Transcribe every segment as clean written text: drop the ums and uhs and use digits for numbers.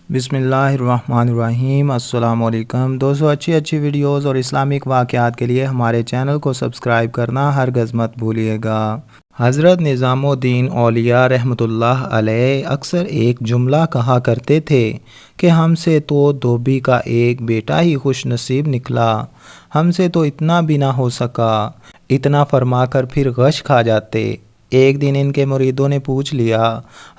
بسم اللہ الرحمن الرحیم۔ السلام علیکم دوستو، اچھی ویڈیوز اور اسلامک واقعات کے لیے ہمارے چینل کو سبسکرائب کرنا ہرگز مت بھولیے گا۔ حضرت نظام الدین اولیاء رحمۃ اللہ علیہ اکثر ایک جملہ کہا کرتے تھے کہ ہم سے تو دھوبی کا ایک بیٹا ہی خوش نصیب نکلا، ہم سے تو اتنا بھی نہ ہو سکا۔ اتنا فرما کر پھر غش کھا جاتے۔ ایک دن ان کے مریدوں نے پوچھ لیا،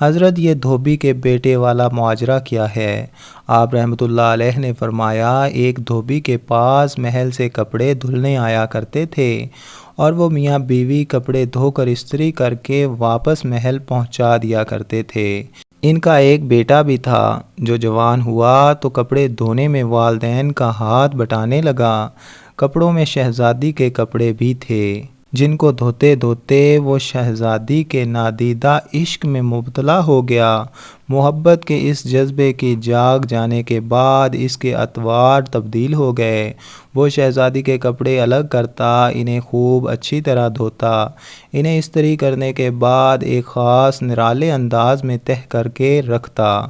حضرت یہ دھوبی کے بیٹے والا ماجرا کیا ہے؟ آپ رحمۃ اللہ علیہ نے فرمایا، ایک دھوبی کے پاس محل سے کپڑے دھلنے آیا کرتے تھے اور وہ میاں بیوی کپڑے دھو کر استری کر کے واپس محل پہنچا دیا کرتے تھے۔ ان کا ایک بیٹا بھی تھا جو جوان ہوا تو کپڑے دھونے میں والدین کا ہاتھ بٹانے لگا۔ کپڑوں میں شہزادی کے کپڑے بھی تھے جن کو دھوتے دھوتے وہ شہزادی کے نادیدہ عشق میں مبتلا ہو گیا۔ محبت کے اس جذبے کی جاگ جانے کے بعد اس کے اطوار تبدیل ہو گئے۔ وہ شہزادی کے کپڑے الگ کرتا، انہیں خوب اچھی طرح دھوتا، انہیں استری کرنے کے بعد ایک خاص نرالے انداز میں تہہ کر کے رکھتا۔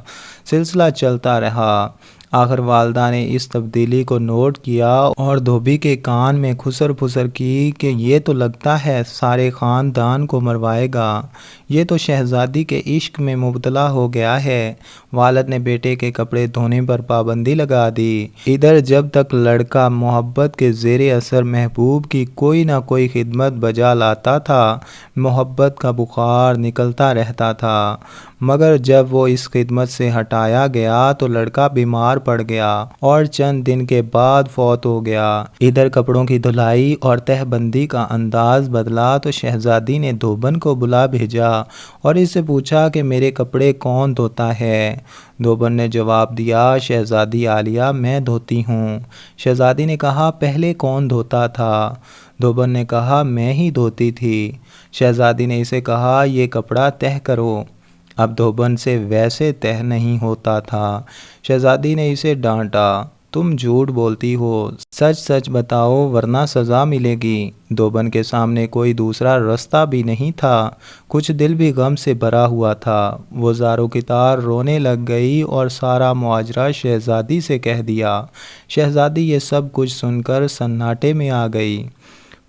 سلسلہ چلتا رہا۔ آخر والدہ نے اس تبدیلی کو نوٹ کیا اور دھوبی کے کان میں خسر پھسر کی کہ یہ تو لگتا ہے سارے خاندان کو مروائے گا، یہ تو شہزادی کے عشق میں مبتلا ہو گیا ہے۔ والد نے بیٹے کے کپڑے دھونے پر پابندی لگا دی۔ ادھر جب تک لڑکا محبت کے زیر اثر محبوب کی کوئی نہ کوئی خدمت بجا لاتا تھا، محبت کا بخار نکلتا رہتا تھا، مگر جب وہ اس خدمت سے ہٹایا گیا تو لڑکا بیمار پڑ گیا اور چند دن کے بعد فوت ہو گیا۔ ادھر کپڑوں کی دھلائی اور تہہ بندی کا انداز بدلا تو شہزادی نے دھوبن کو بلا بھیجا اور اس سے پوچھا کہ میرے کپڑے کون دھوتا ہے؟ دھوبن نے جواب دیا، شہزادی عالیہ میں دھوتی ہوں۔ شہزادی نے کہا، پہلے کون دھوتا تھا؟ دھوبن نے کہا، میں ہی دھوتی تھی۔ شہزادی نے اسے کہا، یہ کپڑا تہہ کرو۔ اب دھوبن سے ویسے تہہ نہیں ہوتا تھا۔ شہزادی نے اسے ڈانٹا، تم جھوٹ بولتی ہو، سچ سچ بتاؤ ورنہ سزا ملے گی۔ دھوبن کے سامنے کوئی دوسرا رستہ بھی نہیں تھا، کچھ دل بھی غم سے بھرا ہوا تھا۔ وہ زار و کتار رونے لگ گئی اور سارا ماجرا شہزادی سے کہہ دیا۔ شہزادی یہ سب کچھ سن کر سناٹے میں آ گئی۔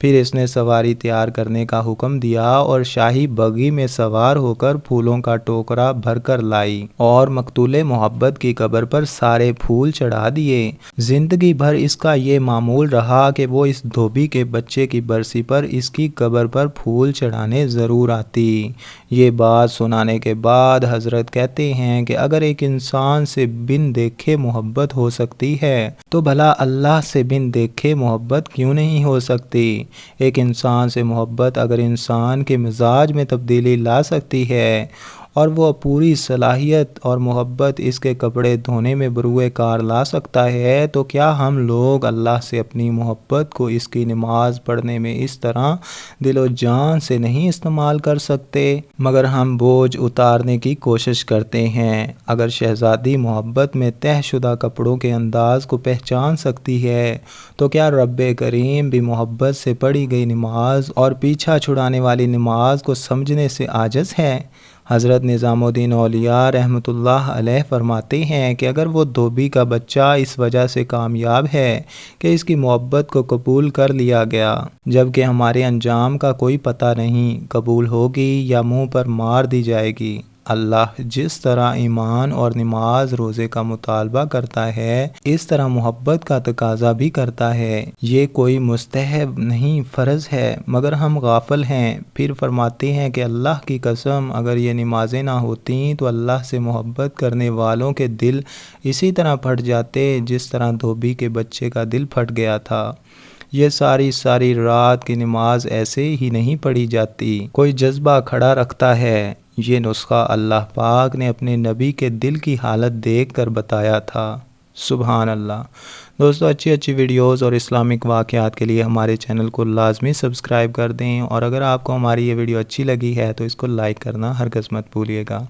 پھر اس نے سواری تیار کرنے کا حکم دیا اور شاہی بگھی میں سوار ہو کر پھولوں کا ٹوکرا بھر کر لائی اور مقتول محبت کی قبر پر سارے پھول چڑھا دیے۔ زندگی بھر اس کا یہ معمول رہا کہ وہ اس دھوبی کے بچے کی برسی پر اس کی قبر پر پھول چڑھانے ضرور آتی۔ یہ بات سنانے کے بعد حضرت کہتے ہیں کہ اگر ایک انسان سے بن دیکھے محبت ہو سکتی ہے تو بھلا اللہ سے بن دیکھے محبت کیوں نہیں ہو سکتی؟ ایک انسان سے محبت اگر انسان کے مزاج میں تبدیلی لا سکتی ہے اور وہ پوری صلاحیت اور محبت اس کے کپڑے دھونے میں بروئے کار لا سکتا ہے تو کیا ہم لوگ اللہ سے اپنی محبت کو اس کی نماز پڑھنے میں اس طرح دل و جان سے نہیں استعمال کر سکتے؟ مگر ہم بوجھ اتارنے کی کوشش کرتے ہیں۔ اگر شہزادی محبت میں تہہ شدہ کپڑوں کے انداز کو پہچان سکتی ہے تو کیا رب کریم بھی محبت سے پڑھی گئی نماز اور پیچھا چھڑانے والی نماز کو سمجھنے سے عاجز ہے؟ حضرت نظام الدین اولیاء رحمۃ اللہ علیہ فرماتے ہیں کہ اگر وہ دھوبی کا بچہ اس وجہ سے کامیاب ہے کہ اس کی محبت کو قبول کر لیا گیا، جبکہ ہمارے انجام کا کوئی پتہ نہیں، قبول ہوگی یا منہ پر مار دی جائے گی۔ اللہ جس طرح ایمان اور نماز روزے کا مطالبہ کرتا ہے اس طرح محبت کا تقاضا بھی کرتا ہے۔ یہ کوئی مستحب نہیں، فرض ہے، مگر ہم غافل ہیں۔ پھر فرماتے ہیں کہ اللہ کی قسم اگر یہ نمازیں نہ ہوتیں تو اللہ سے محبت کرنے والوں کے دل اسی طرح پھٹ جاتے جس طرح دھوبی کے بچے کا دل پھٹ گیا تھا۔ یہ ساری رات کی نماز ایسے ہی نہیں پڑھی جاتی، کوئی جذبہ کھڑا رکھتا ہے۔ یہ نسخہ اللہ پاک نے اپنے نبی کے دل کی حالت دیکھ کر بتایا تھا۔ سبحان اللہ۔ دوستو، اچھی ویڈیوز اور اسلامک واقعات کے لیے ہمارے چینل کو لازمی سبسکرائب کر دیں اور اگر آپ کو ہماری یہ ویڈیو اچھی لگی ہے تو اس کو لائک کرنا ہرگز مت بھولیے گا۔